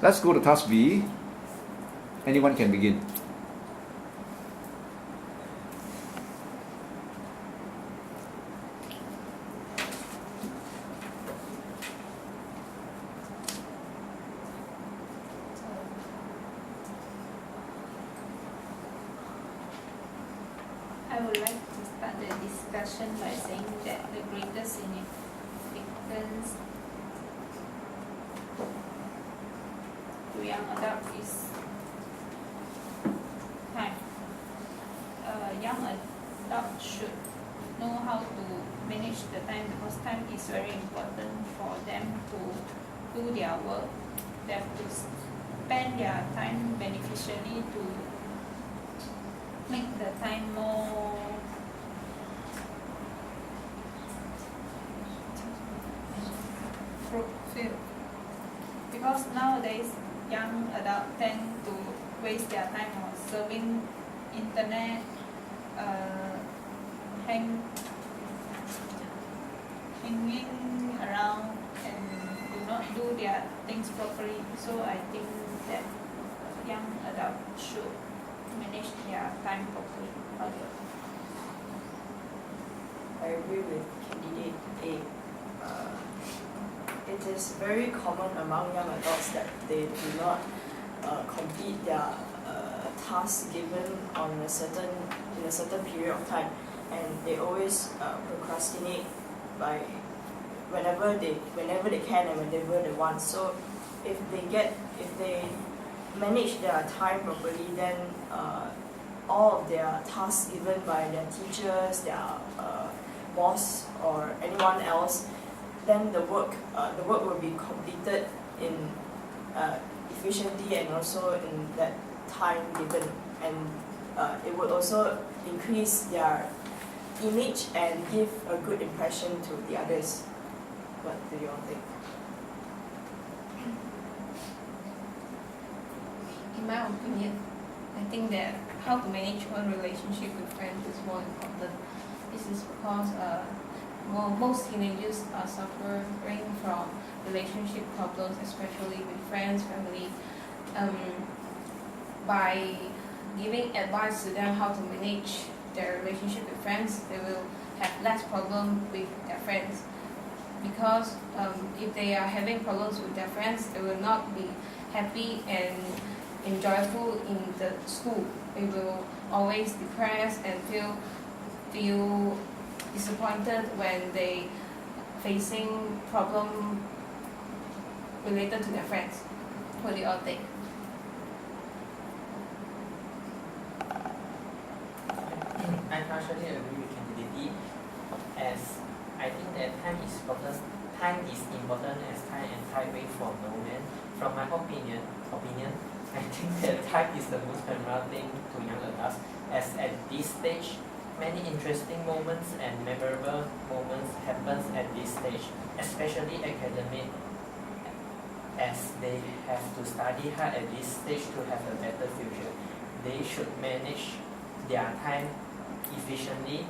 Let's go to task B. Anyone can begin. I would like to start the discussion by saying that the greatest significance to young adult is time. Young adult should know how to manage the time because time is very important for them to do their work. They have to spend their time beneficially to make the time more fulfilled. Because nowadays young adults tend to waste their time on surfing internet, hanging around and do not do their things properly. So I think that young adults should manage their time properly. I agree with candidate A. It is very common among young adults that they do not complete their tasks given in a certain period of time, and they always procrastinate by whenever they can and whenever they want. So if they manage their time properly, then all of their tasks given by their teachers, their boss or anyone else, then the work will be completed in efficiently and also in that time given, and it would also increase their image and give a good impression to the others. What do you all think? In my opinion, I think that how to manage one relationship with friends is more important. This is because most teenagers are suffering from relationship problems, especially with friends, family. By giving advice to them how to manage their relationship with friends, they will have less problem with their friends. Because if they are having problems with their friends, they will not be happy and enjoyable in the school. They will always depressed and feel disappointed when they facing problem related to their friends. What do you all think? I partially agree with candidate E, as I think that time is important as time and time wait for no man. From my opinion, I think that time is the most memorable thing to young adults, as at this stage, many interesting moments and memorable moments happens at this stage, especially academic, as they have to study hard at this stage to have a better future. They should manage their time efficiently,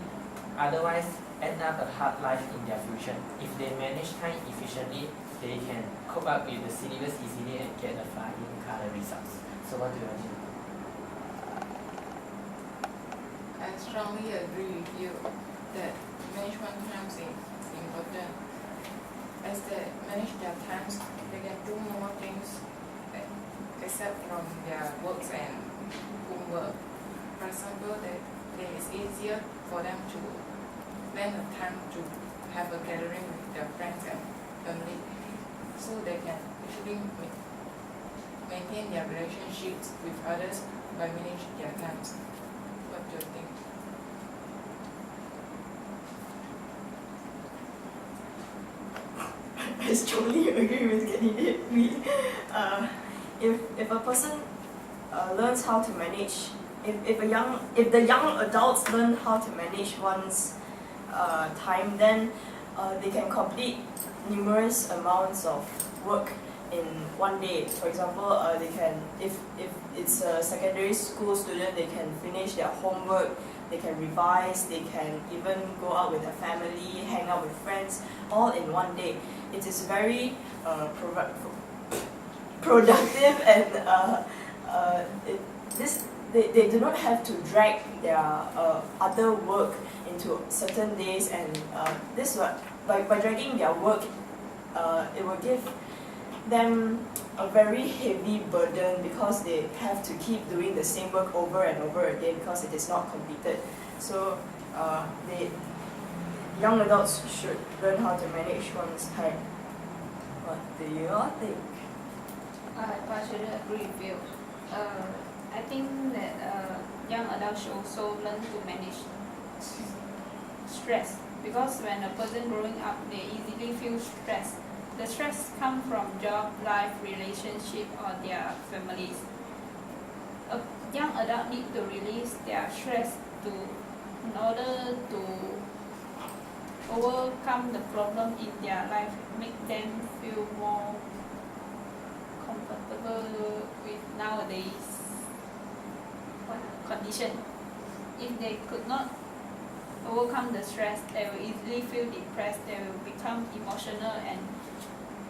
otherwise end up a hard life in their future. If they manage time efficiently, they can cope up with the syllabus easily and get a flying color results. So what do you think? I strongly agree with you that management times is important. As they manage their times, they can do more things except from their works and homework. For example, it is easier for them to plan a time to have a gathering with their friends and family, so they can actually maintain their relationships with others by managing their times. What do you think? I strongly agree with candidate B. If a person learns how to manage, if the young adults learn how to manage one's time, then they can complete numerous amounts of work in one day. For example, they can, if it's a secondary school student, they can finish their homework, they can revise, they can even go out with their family, hang out with friends, all in one day. It is very productive and they do not have to drag their other work into certain days, and this what by dragging their work, it will give them a very heavy burden because they have to keep doing the same work over and over again because it is not completed. So young adults should learn how to manage one's time. What do you all think? I partially agree with you. I think that young adults should also learn to manage stress, because when a person growing up, they easily feel stressed. The stress comes from job, life, relationship, or their families. A young adult need to release their stress in order to overcome the problem in their life, make them feel more comfortable with nowadays condition. If they could not overcome the stress, they will easily feel depressed, they will become emotional, and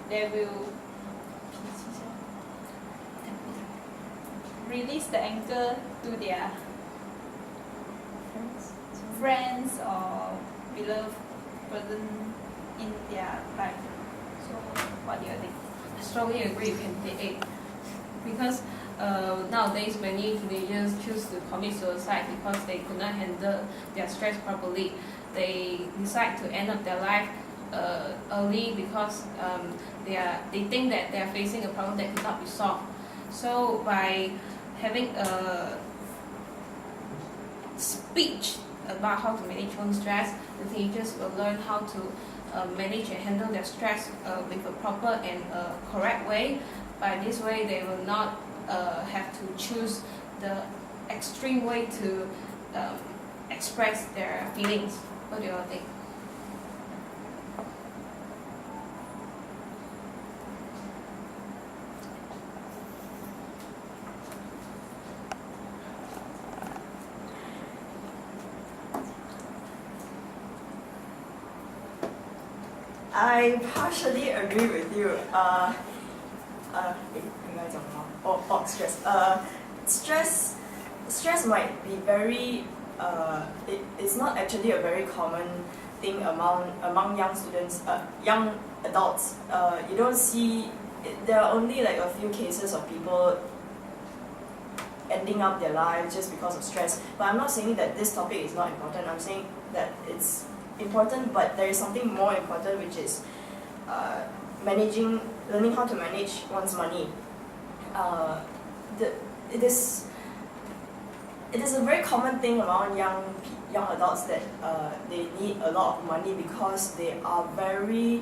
they will release the anger to their friends or beloved person in their life. So what do you think? I strongly agree with Candidate A, because nowadays many teenagers choose to commit suicide because they could not handle their stress properly. They decide to end up their life early because they think that they are facing a problem that cannot be solved. So by having a speech about how to manage one's stress, the teenagers will learn how to manage and handle their stress with a proper and correct way. By this way, they will not have to choose the extreme way to express their feelings. What do you all think? I partially agree with you. 应该讲什么？ stress might be very it's not actually a very common thing among young students, young adults. You don't see there are only like a few cases of people ending up their lives just because of stress. But I'm not saying that this topic is not important. I'm saying that it's important, but there is something more important, which is learning how to manage one's money. It is a very common thing among young adults that they need a lot of money because they are very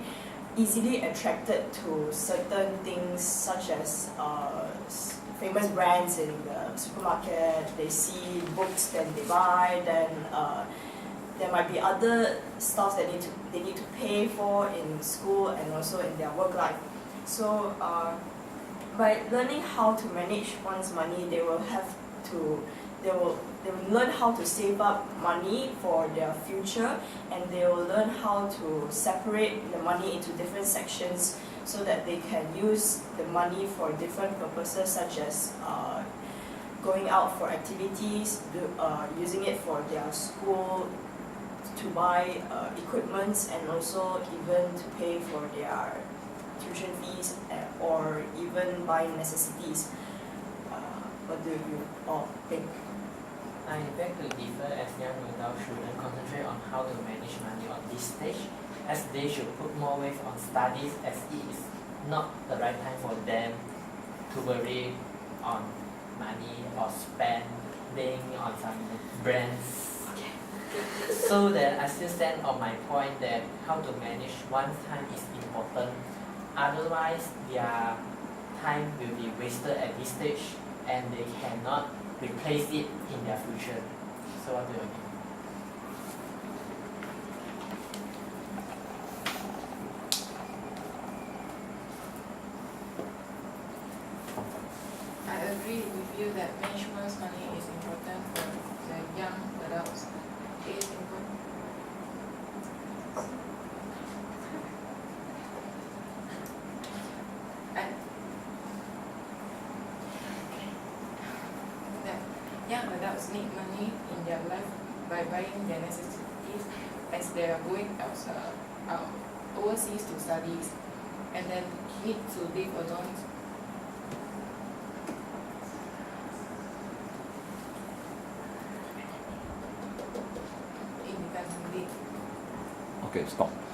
easily attracted to certain things, such as famous brands in the supermarket. They see books, then they buy. Then there might be other stuff that they need to pay for in school and also in their work life. So by learning how to manage one's money, they will learn how to save up money for their future, and they will learn how to separate the money into different sections so that they can use the money for different purposes, such as going out for activities, using it for their school, to buy equipments, and also even to pay for their tuition fees or even buy necessities. What do you all think? I beg to differ, as young adults shouldn't concentrate on how to manage money on this stage, as they should put more weight on studies, as it is not the right time for them to worry on money or spending on some brands. So that I still stand on my point that how to manage one's time is important. Otherwise, their time will be wasted at this stage and they cannot replace it in their future. So what do you think? I agree with you that management's money is important for the young adults. It is important. young adults need money in their life by buying their necessities as they are going overseas to studies and then need to live alone. Independently. Okay, stop.